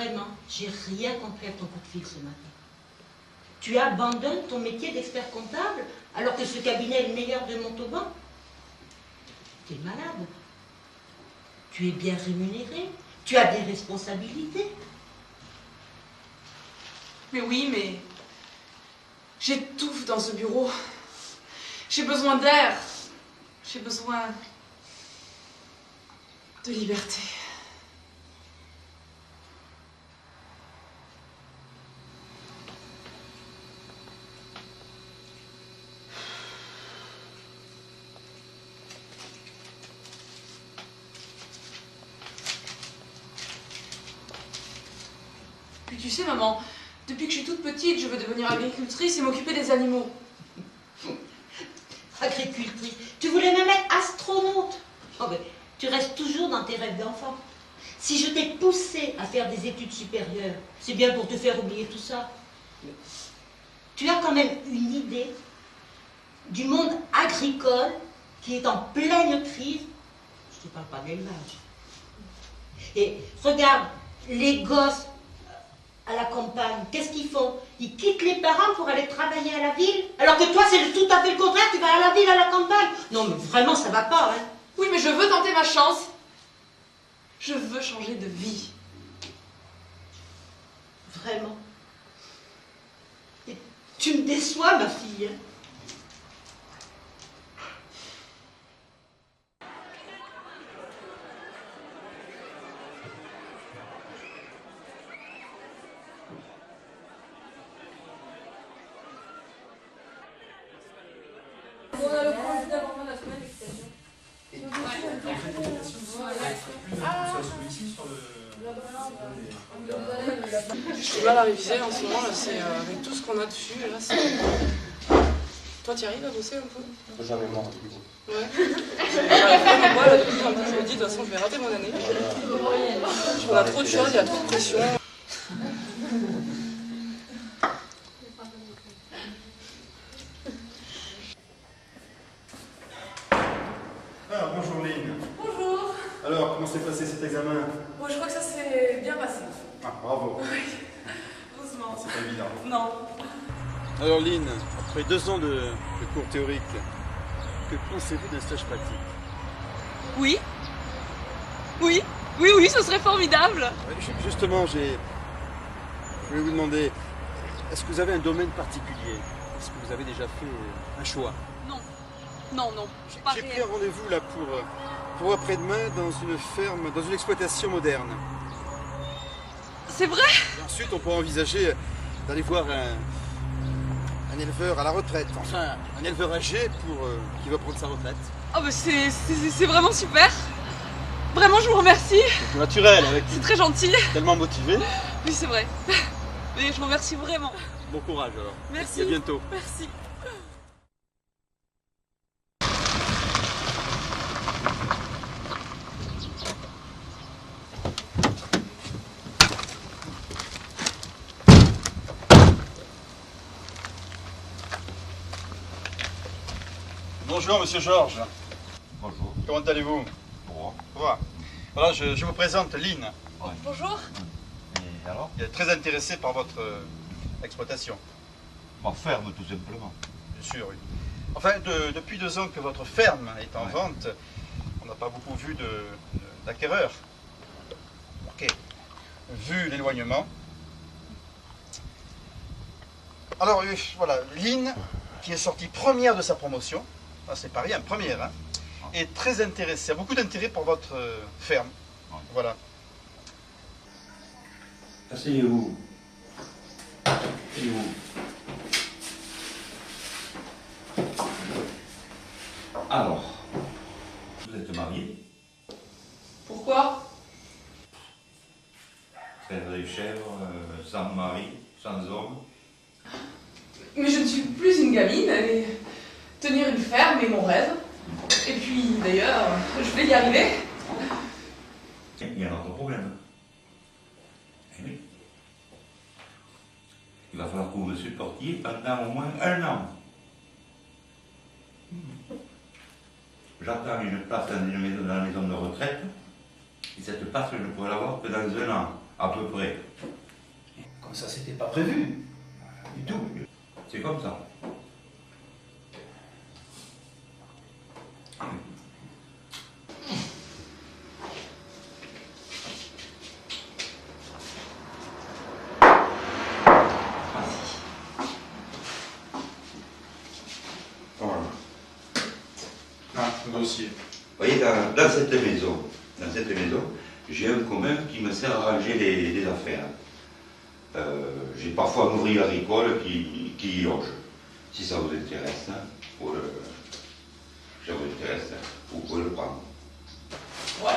Vraiment, j'ai rien compris à ton coup de fil ce matin. Tu abandonnes ton métier d'expert comptable alors que ce cabinet est le meilleur de Montauban? Tu es malade. Tu es bien rémunéré. Tu as des responsabilités. Mais oui, mais j'étouffe dans ce bureau. J'ai besoin d'air. J'ai besoin de liberté. Puis tu sais, maman, depuis que je suis toute petite, je veux devenir agricultrice et m'occuper des animaux. Agricultrice. Tu voulais même être astronaute. Oh ben, tu restes toujours dans tes rêves d'enfant. Si je t'ai poussé à faire des études supérieures, c'est bien pour te faire oublier tout ça. Tu as quand même une idée du monde agricole qui est en pleine crise. Je ne te parle pas d'élevage. Et regarde, les gosses à la campagne, qu'est-ce qu'ils font? Ils quittent les parents pour aller travailler à la ville, alors que toi, c'est tout à fait le contraire, tu vas à la ville, à la campagne. Non, mais vraiment, ça va pas, hein. Oui, mais je veux tenter ma chance. Je veux changer de vie. Vraiment. Et tu me déçois, ma fille, hein. On a le candidat vraiment de la semaine d'expression. J'ai mal à réviser en ce moment, là, c'est avec tout ce qu'on a dessus, là, c'est... Toi, tu arrives à bosser un peu? Jamais mort. Ouais. J'arrive vraiment pas, là, depuis un peu, je me dis, de toute façon, je vais rater mon année. On a trop de choses, il y a trop de pression. Ah, bonjour Lynn. Bonjour. Alors, comment s'est passé cet examen? Bon, je crois que ça s'est bien passé. Ah, bravo. Oui. Doucement. C'est pas évident. Non. Alors Lynn, après 2 ans de cours théoriques, que pensez-vous d'un stage pratique? Oui. Oui. Oui, oui, ce serait formidable. Justement, je voulais vous demander, est-ce que vous avez un domaine particulier? Est-ce que vous avez déjà fait un choix? Non. Non, non. J'ai pris un rendez-vous là pour après-demain dans une ferme, dans une exploitation moderne. C'est vrai? Et ensuite, on pourra envisager d'aller voir un éleveur à la retraite, enfin un éleveur âgé qui va prendre sa retraite. Oh, bah c'est vraiment super. Vraiment, je vous remercie. C'est naturel, avec C'est très gentil. tellement motivé. Oui, c'est vrai. Mais je vous remercie vraiment. Bon courage alors. Merci. Et à bientôt. Merci. Bonjour Monsieur Georges. Bonjour. Comment allez-vous? Bon. Voilà. Voilà, je vous présente Lynn. Ouais. Bonjour. Et alors? Il est très intéressé par votre exploitation. Ma ferme, tout simplement. Bien sûr, oui. Enfin, depuis 2 ans que votre ferme est en Ouais. vente, on n'a pas beaucoup vu d'acquéreurs. Ok. Vu l'éloignement. Alors, voilà, Lynn, qui est sortie première de sa promotion, ah, c'est pas rien, première, hein, est très intéressée, a beaucoup d'intérêt pour votre ferme. Ouais. Voilà. Asseyez-vous. Asseyez-vous. Alors, vous êtes marié, Pourquoi? frère des chèvres, sans mari, sans homme. Mais je ne suis plus une gamine. Et tenir une ferme est mon rêve. Et puis, d'ailleurs, je vais y arriver. Il y a un autre problème. Eh oui. Il va falloir que vous me supportiez pendant au moins 1 an. J'attends une place dans la maison de retraite. Et cette place, je ne pourrai l'avoir que dans 1 an, à peu près. Ça, c'était pas prévu. Du tout. C'est comme ça. Voilà. Ah, le dossier. Vous voyez, dans cette maison, j'ai un commun qui me sert à ranger les affaires. J'ai parfois un ouvrier agricole qui y loge. Si ça vous intéresse, hein, vous pouvez le prendre. Ouais,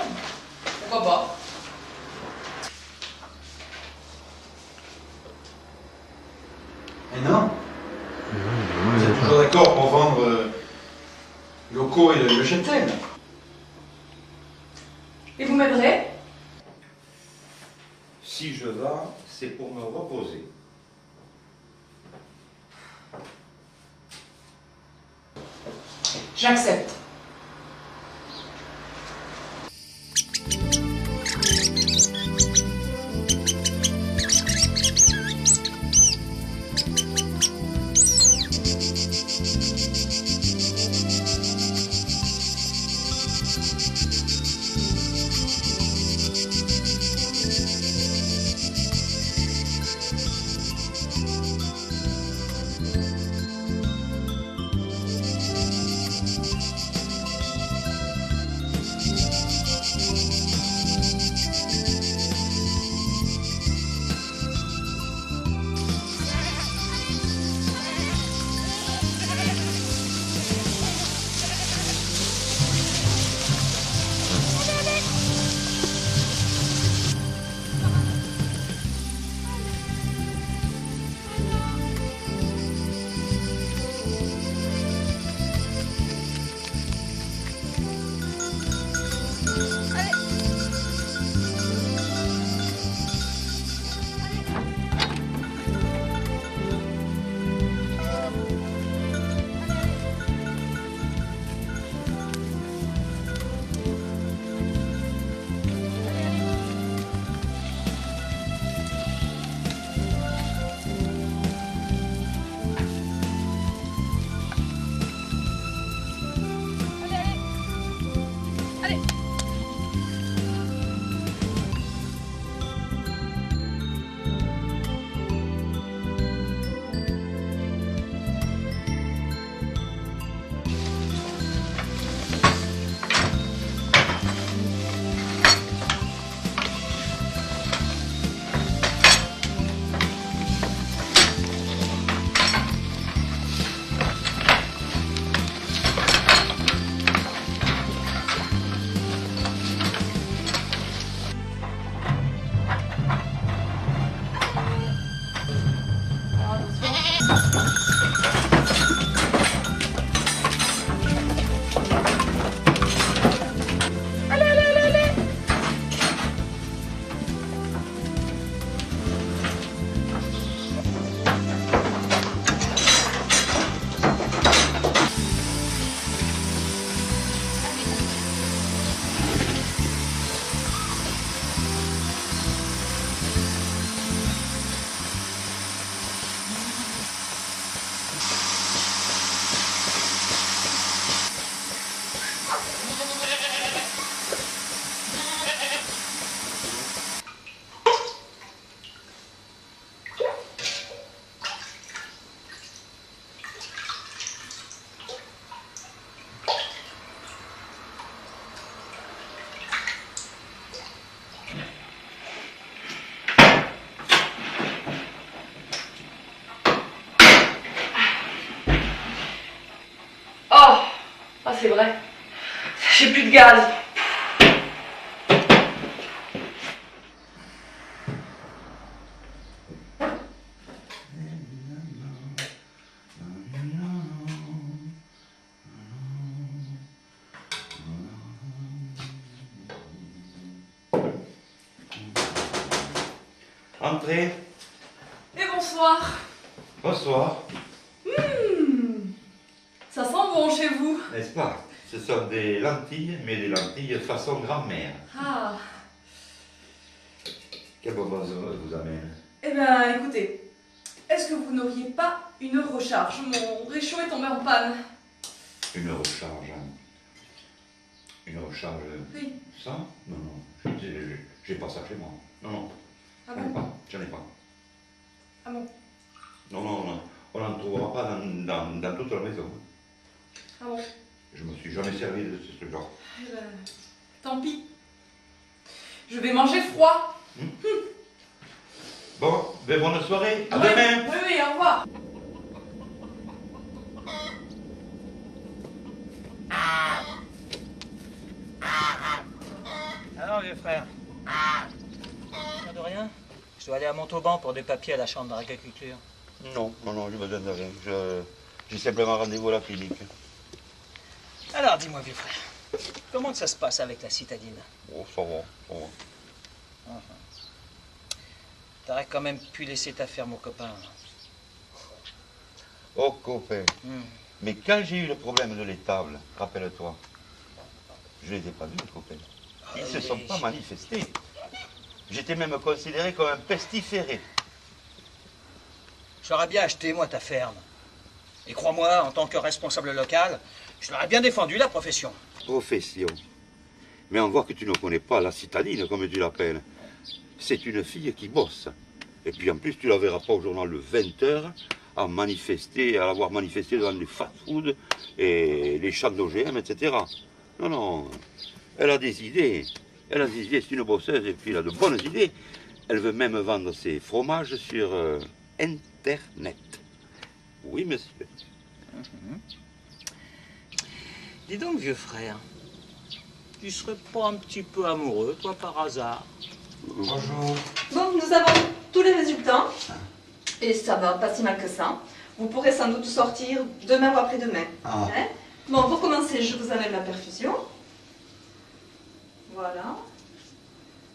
pourquoi pas. Et non. Vous êtes toujours d'accord pour vendre locaux et le châtel? Et vous m'aiderez? Si je vais, c'est pour me reposer. J'accepte. C'est vrai. J'ai plus de gaz. Entrez. Et bonsoir. Bonsoir. Ça sent bon chez vous. N'est-ce pas? Ce sont des lentilles, mais des lentilles façon grand-mère. Ah. Quel bonbon vous amène? Eh ben, écoutez, est-ce que vous n'auriez pas une recharge? Mon réchaud est tombé en panne. Une recharge. Une recharge. Oui. Ça? Non, non. J'ai pas ça chez moi. Non, non. Ah J'en ai bon? pas. J'en ai pas. Ah bon? Non, non, non. On n'en trouvera pas dans toute la maison. Ah bon? Je me suis jamais servi de ce genre. Eh ben, tant pis. Je vais manger froid. Bon, ben bonne soirée. À Ouais, demain. Oui, oui, au revoir. Alors, vieux frère, rien de rien? Je dois aller à Montauban pour des papiers à la chambre d'agriculture. Non, non, non, j'ai besoin de rien. J'ai simplement rendez-vous à la clinique. Alors, dis-moi, vieux frère, comment que ça se passe avec la citadine? Oh, ça va, ça va. T'aurais quand même pu laisser ta ferme aux copains. Oh, copain. Mais quand j'ai eu le problème de l'étable, rappelle-toi, je les ai pas vus, les copains. Ils se sont pas manifestés. J'étais même considéré comme un pestiféré. J'aurais bien acheté, moi, ta ferme. Et crois-moi, en tant que responsable local, je l'aurais bien défendu, la profession. Profession. Mais on voit que tu ne connais pas la citadine, comme tu l'appelles. C'est une fille qui bosse. Et puis en plus, tu la verras pas au journal le 20h à manifester, à l'avoir manifesté devant les fast-foods et les champs d'OGM, etc. Non, non. Elle a des idées. Elle a des idées, c'est une bosseuse et puis elle a de bonnes idées. Elle veut même vendre ses fromages sur Internet. Oui, monsieur. Dis donc, vieux frère, tu serais pas un petit peu amoureux, toi, par hasard? Bonjour. Bon, nous avons tous les résultats. Et ça va pas si mal que ça. Vous pourrez sans doute sortir demain ou après-demain. Ah. Hein? Bon, pour commencer, je vous enlève la perfusion. Voilà.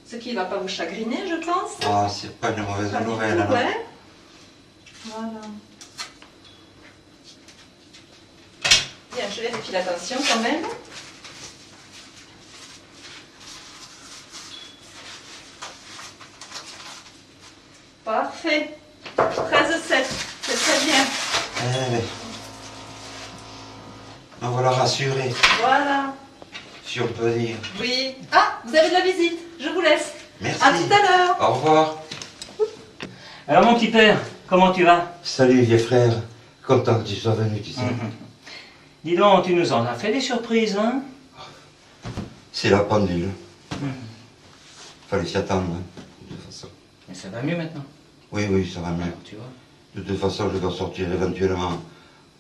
Ce qui ne va pas vous chagriner, je pense. Ah, c'est pas une mauvaise Pas du nouvelle, tout, alors. ouais. Voilà. Bien, je vérifie la tension quand même. Parfait. 13,7. C'est très bien. Me voilà rassuré, Voilà. si on peut dire. Oui. Ah, vous avez de la visite. Je vous laisse. Merci. À tout à l'heure. Au revoir. Alors, mon petit père, comment tu vas? Salut, vieux frère. Content que tu sois venu, tu sais. Dis donc, tu nous en as fait des surprises, hein? C'est la pendule. Fallait s'y attendre, hein, de toute façon. Mais ça va mieux maintenant. Oui, oui, ça va mieux. Tu vois? De toute façon, je dois sortir éventuellement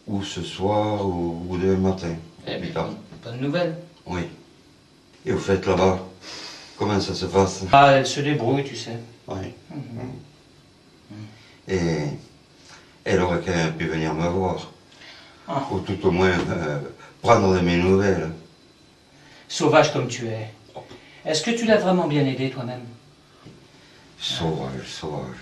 ou ce soir ou demain matin. Eh Plus bien, tard. bonne nouvelle. Oui. Et au fait, là-bas, comment ça se passe? Ah, elle se débrouille, tu sais. Oui. Et elle aurait quand même pu venir me voir. Ah. Ou tout au moins prendre de mes nouvelles. Sauvage comme tu es. Est-ce que tu l'as vraiment bien aidé toi-même? Sauvage, sauvage.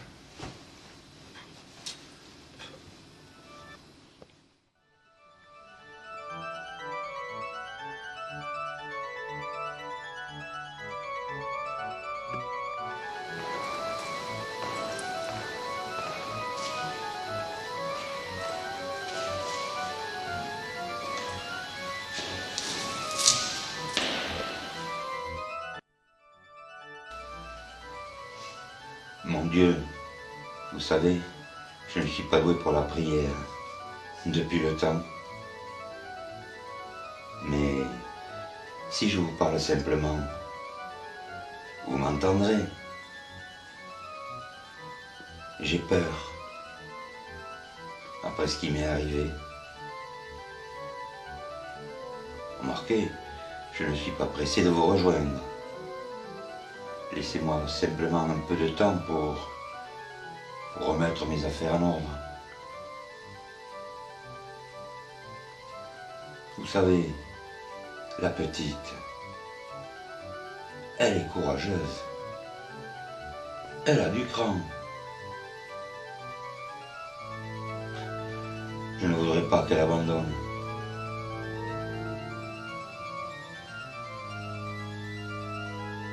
Mon Dieu, vous savez, je ne suis pas doué pour la prière depuis le temps. Mais si je vous parle simplement, vous m'entendrez. J'ai peur, après ce qui m'est arrivé. Remarquez, je ne suis pas pressé de vous rejoindre. Laissez-moi simplement un peu de temps pour remettre mes affaires en ordre. Vous savez, la petite, elle est courageuse. Elle a du cran. Je ne voudrais pas qu'elle abandonne.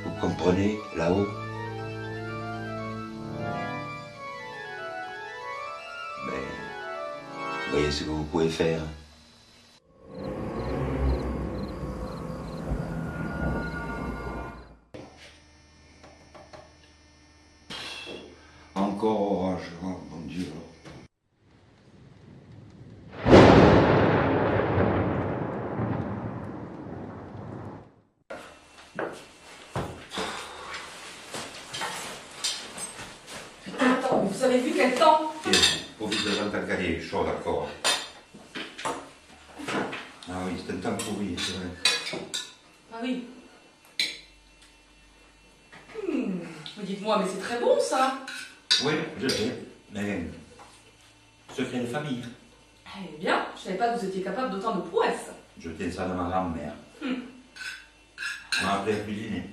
Vous comprenez, là-haut? voyez ce que vous pouvez faire. Encore orage, oh mon Dieu. Attends, mais vous avez vu quel temps? Tiens, profite de ta cahier, chaud d'accord. Ah oui, c'est un temps pourri, c'est vrai. Ah oui. Mais dites-moi, mais c'est très bon ça. Oui, je sais, mais secret de famille. Eh bien, je savais pas que vous étiez capable d'autant de prouesses. Je tiens ça de ma grand-mère. On m'a appris à cuisiner.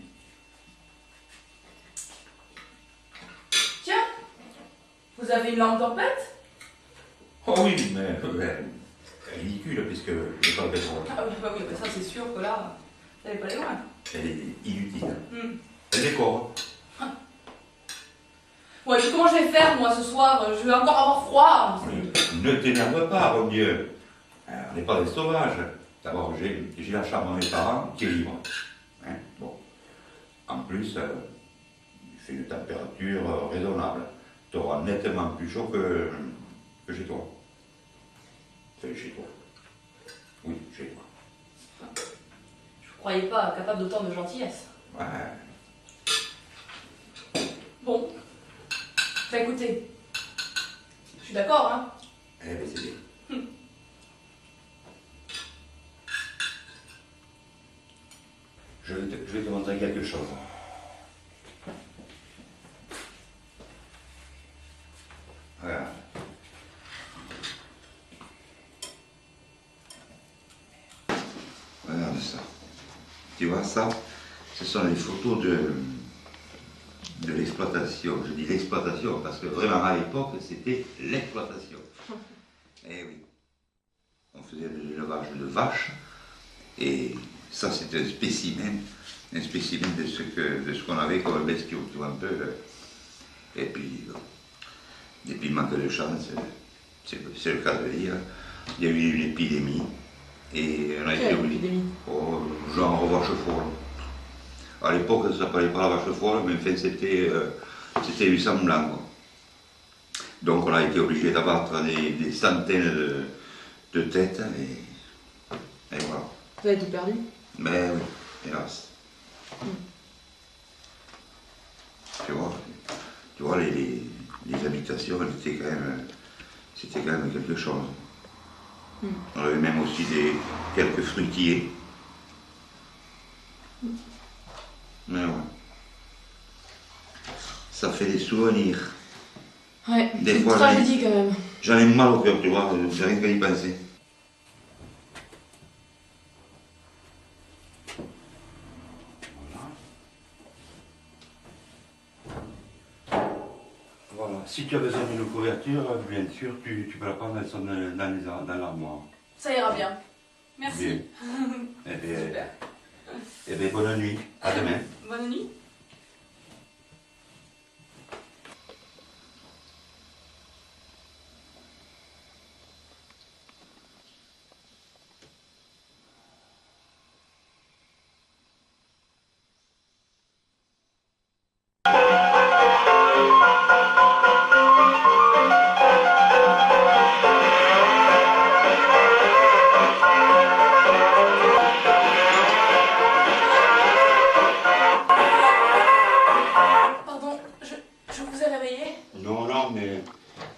Tiens, vous avez une lampe tempête? Oh oui, mais ridicule, puisque je parle pétrole. Ah oui, bah oui, bah ça c'est sûr que là, vous n'allez pas aller loin. Elle est inutile. Hmm. Elle décore. Ouais, puis comment je vais faire moi ce soir? Je vais encore avoir froid. Ne t'énerve pas, mon Dieu. On n'est pas des sauvages. D'abord, j'ai la chambre de mes parents qui est libre. Hein, bon. En plus, il fait une température raisonnable. Tu auras nettement plus chaud que chez toi. Enfin, chez toi. Oui, chez toi. Je vous croyais pas capable d'autant de gentillesse. Ouais. Bon. Bah écoutez, je suis d'accord, hein. Eh bien, c'est bien. Je vais te montrer quelque chose. Regarde. Regarde ça. Tu vois ça? Ce sont les photos de l'exploitation. Je dis l'exploitation parce que vraiment à l'époque c'était l'exploitation. Eh oui. On faisait de l'élevage de vaches et ça c'était un spécimen de ce qu'on avait comme bestiaux, tu vois un peu. Et puis manque de chance, c'est le cas de dire, il y a eu une épidémie et on a été obligé. Oh, genre vache folle. À l'époque, ça ne s'appelait pas la vache folle, mais enfin, c'était du sang blanc. Quoi. Donc, on a été obligé d'abattre des centaines de têtes, et voilà. Vous avez tout perdu? Mais oui, hélas. Tu vois les habitations, c'était quand même quelque chose. On avait même aussi quelques fruitiers. Mais ouais. Ça fait des souvenirs. Ouais, Des c'est une fois, tragédie quand même. J'en ai mal au cœur, tu vois, j'ai rien qu'à y penser. Voilà. Si tu as besoin d'une couverture, bien sûr, tu peux la prendre dans l'armoire. Ça ira bien. Merci. Bien. Super. Eh bien, bonne nuit. À demain. Bonne nuit.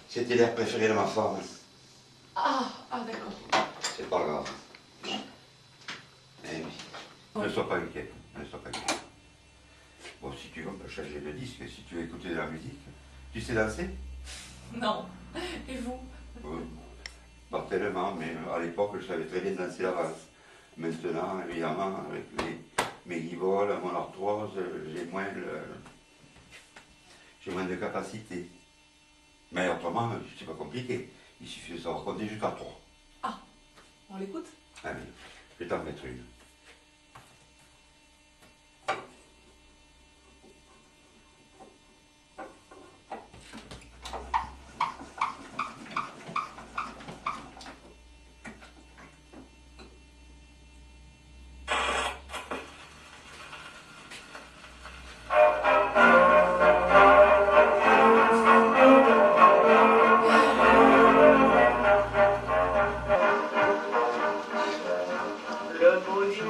C'était l'air préféré de ma femme. Ah, d'accord. C'est pas grave. Eh oui. Ne sois pas inquiète. Ne sois pas inquiète. Bon, si tu veux, on peut changer de disque, si tu veux écouter de la musique. Tu sais danser? Non. Et vous? Oui. Pas tellement, mais à l'époque, je savais très bien danser la valse. Maintenant, évidemment, avec mes guivoles, mon arthrose, j'ai moins de capacité. Mais autrement, c'est pas compliqué. Il suffit de savoir compter jusqu'à 3. Ah, on l'écoute? Ah oui, je vais t'en mettre une.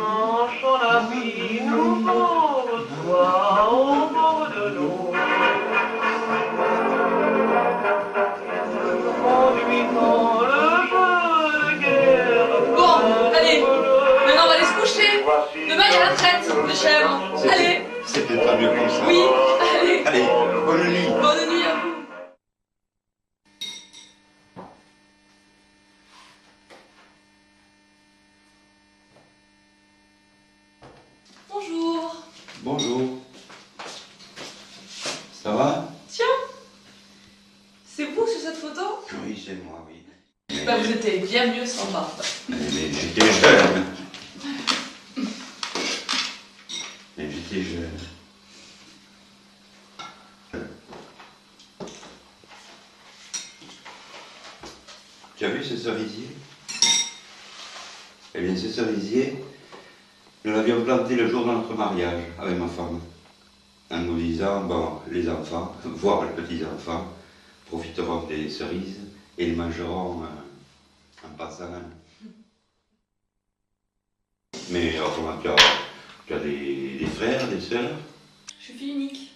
dimanche, on a mis nouveau soir au bord de l'eau. Conduisant le jeu de guerre. Bon, allez, maintenant on va aller se coucher. Demain il y a la traite de chèvres. Allez. C'était pas mieux comme ça. Oui, allez. Allez, bonne nuit. Bonne nuit à vous. Bonjour. Bonjour. Ça va? Tiens, c'est vous sur cette photo? Oui, c'est moi, oui. Bah vous étiez bien mieux sans barbe. Mais j'étais jeune. Mais j'étais jeune. Tu as vu ce cerisier? Eh bien, ce cerisier, nous l'avions planté le jour de notre mariage avec ma femme. En nous disant, bon, les enfants, voire les petits-enfants, profiteront des cerises et les mangeront en passant. Mais autrement, tu as des frères, des sœurs? Je suis fille unique.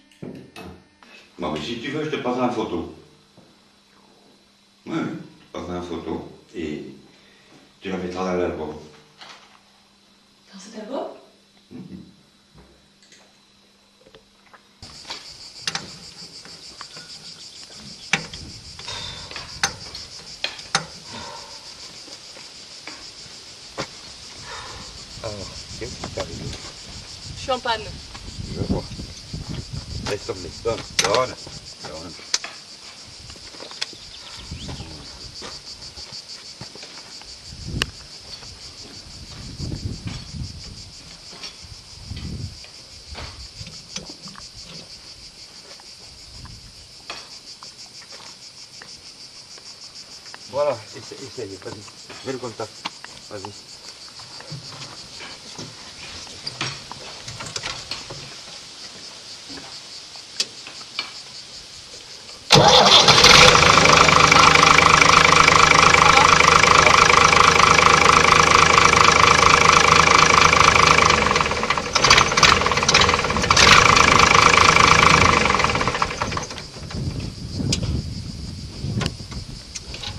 Bon, mais si tu veux, je te prendrai en photo. Oui, je te prendrai en photo et tu la mettras dans l'album. Dans cet album? Alors, qu'est-ce qui t'arrive? Je suis en panne. Je vois. Laisse tomber, donne. Voilà, essaye, vas-y. Mets le contact. Vas-y.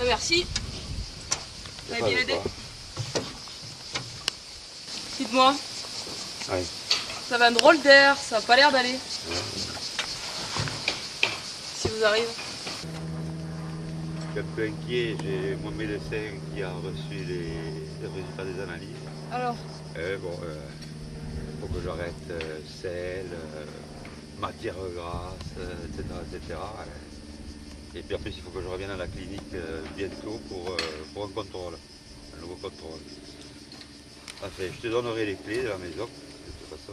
Merci. Vous avez bien aidé. Quoi. Dites-moi, Oui. ça va un drôle d'air, ça n'a pas l'air d'aller. Si vous arrive. Je suis un peu inquiet, j'ai mon médecin qui a reçu les résultats des analyses. Alors, Faut que j'arrête sel, matière grasse, etc. Et puis en plus, il faut que je revienne à la clinique bientôt pour un contrôle, un nouveau contrôle. Enfin, je te donnerai les clés de la maison, de toute façon,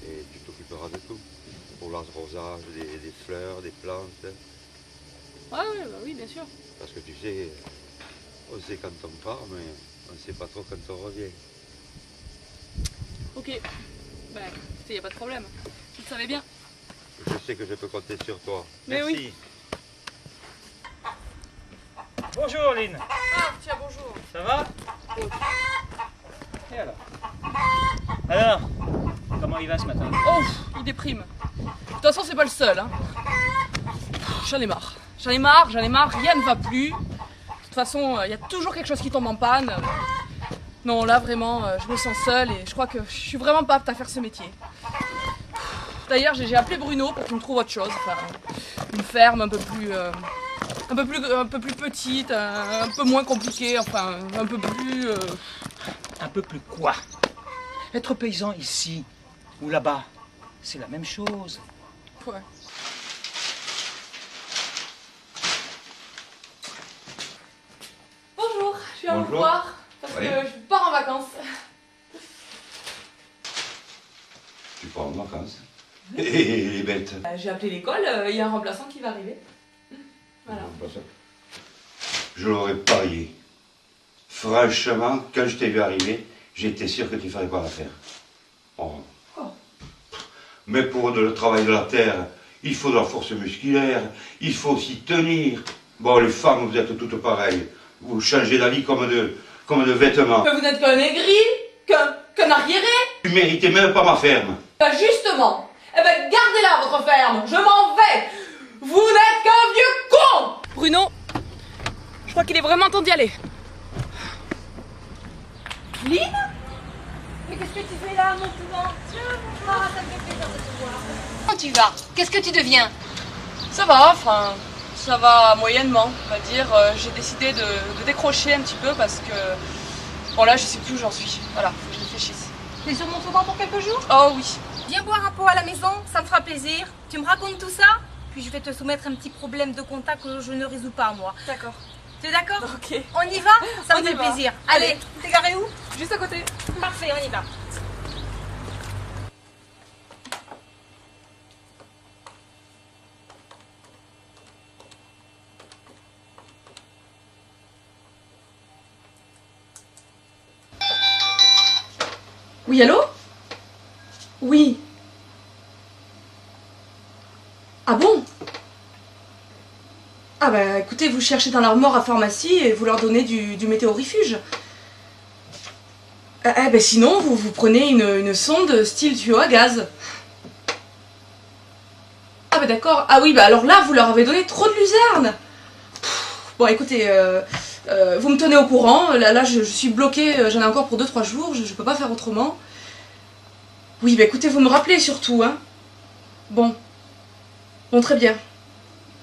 et tu t'occuperas de tout. Pour l'arrosage, des fleurs, des plantes. ouais, bah oui, bien sûr. Parce que tu sais, on sait quand on part, mais on ne sait pas trop quand on revient. Ok, bah écoutez, y a pas de problème. Vous le savez bien. Je sais que je peux compter sur toi. Mais Merci. oui. Bonjour Lynn, Ah, tiens, bonjour. ça va? Et alors, comment il va ce matin? Oh, il déprime. De toute façon, c'est pas le seul. Hein. J'en ai marre. J'en ai marre, rien ne va plus. De toute façon, il y a toujours quelque chose qui tombe en panne. Non, là, vraiment, je me sens seule et je crois que je suis vraiment pas apte à faire ce métier. D'ailleurs, j'ai appelé Bruno pour qu'il me trouve autre chose. Enfin, une ferme un peu plus petite, un peu moins compliquée, enfin, un peu plus... Un peu plus quoi? Être paysan ici ou là-bas, c'est la même chose. Ouais. Bonjour, je viens vous Bonjour. voir parce Oui. que je pars en vacances. Tu pars en vacances. Et les bêtes. J'ai appelé l'école, il y a un remplaçant qui va arriver. Voilà. Je l'aurais parié. Franchement, quand je t'ai vu arriver, j'étais sûr que tu ferais pas l'affaire. Oh. Oh. Mais pour le travail de la terre, il faut de la force musculaire, il faut s'y tenir. Bon, les femmes, vous êtes toutes pareilles. Vous changez d'avis comme de vêtements. Que vous n'êtes qu'un aigri, Qu'un arriéré. Tu méritais même pas ma ferme. Bah justement. Eh ben gardez-la votre ferme. Je m'en vais. Vous n'êtes qu'un vieux con. Bruno, je crois qu'il est vraiment temps d'y aller. Lynn? Mais qu'est-ce que tu fais là, mon pouvent? Ah, ça me fait plaisir de te voir. Comment tu vas? Qu'est-ce que tu deviens? Ça va, enfin, ça va moyennement, on va dire. J'ai décidé de décrocher un petit peu parce que, bon là, je sais plus où j'en suis. Voilà, faut que je réfléchisse. T'es sur Montauban pour quelques jours? Oh oui. Viens boire un pot à la maison, ça me fera plaisir. Tu me racontes tout ça, puis je vais te soumettre un petit problème de contact que je ne résous pas, moi. D'accord. Tu es d'accord? Ok. On y va? Ça On me y fait va. plaisir. Allez. Allez, t'es garé où? Juste à côté. Parfait, on y va. Oui, allô? Oui. Ah bon? Ah bah écoutez, vous cherchez dans l'armoire à pharmacie et vous leur donnez du météorifuge. Eh ben sinon, vous prenez une sonde style tuyau à gaz. Ah bah d'accord. Ah oui, bah alors là, vous leur avez donné trop de luzerne. Bon écoutez, vous me tenez au courant. Là je suis bloquée, j'en ai encore pour 2-3 jours, je peux pas faire autrement. Oui, bah écoutez, vous me rappelez surtout, hein. Bon. Bon, très bien.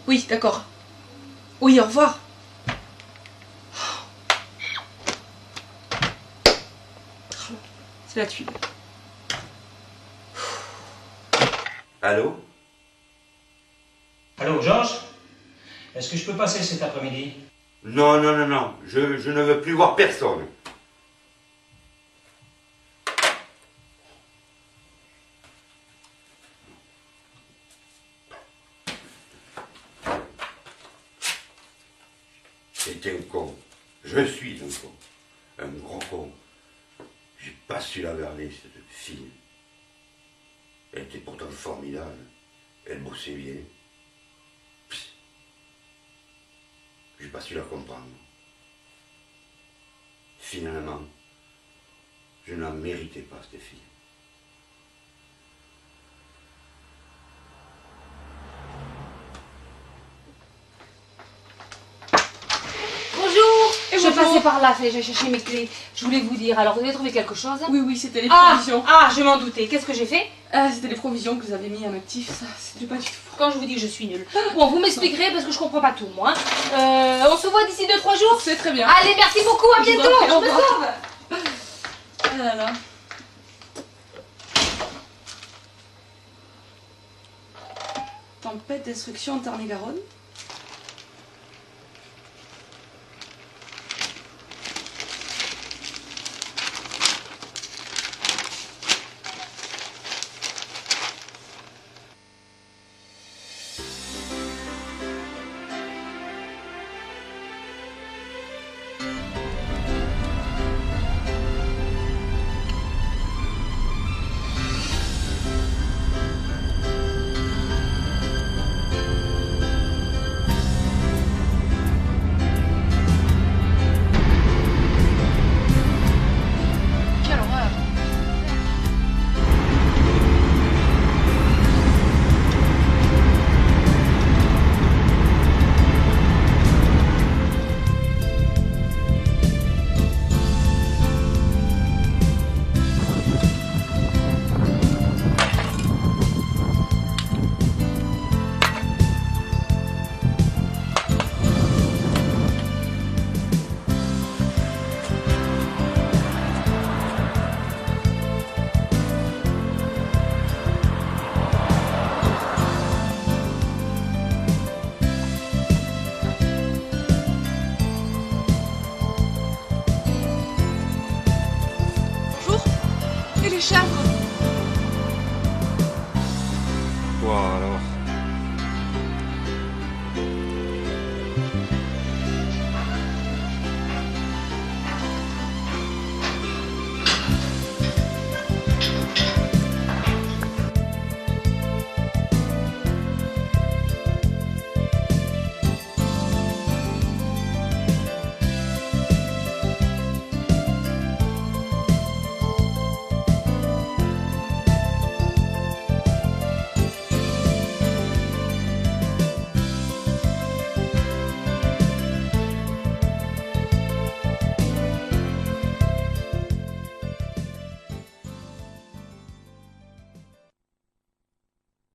Oui, d'accord. Oui, au revoir. C'est la tuile. Allô? Allô, Georges? Est-ce que je peux passer cet après-midi? Non, non, non, non. Je ne veux plus voir personne. C'est un con. Je suis un con. Un gros con. J'ai pas su la garder, cette fille. Elle était pourtant formidable. Elle bossait bien. Psst. J'ai pas su la comprendre. Finalement, je n'en méritais pas, cette fille. Bonjour. Et Je bonjour. passais par là, j'ai cherché mes clés. Je voulais vous dire, alors vous avez trouvé quelque chose? Oui, oui, c'était les Ah, provisions. je m'en doutais. Qu'est-ce que j'ai fait? Ah, c'était les provisions que vous avez mis en actif, ça, c'était pas du tout. Quand je vous dis que je suis nulle. Bon, vous m'expliquerez parce que je comprends pas tout, moi. On se voit d'ici 2-3 jours? C'est très bien. Allez, merci beaucoup, à Je vous en bientôt. prie, au Je me revoir. sauve. Ah là là. Tempête, destruction en Tarn-et-Garonne. Quelle horreur. Bonjour. Et les chèvres?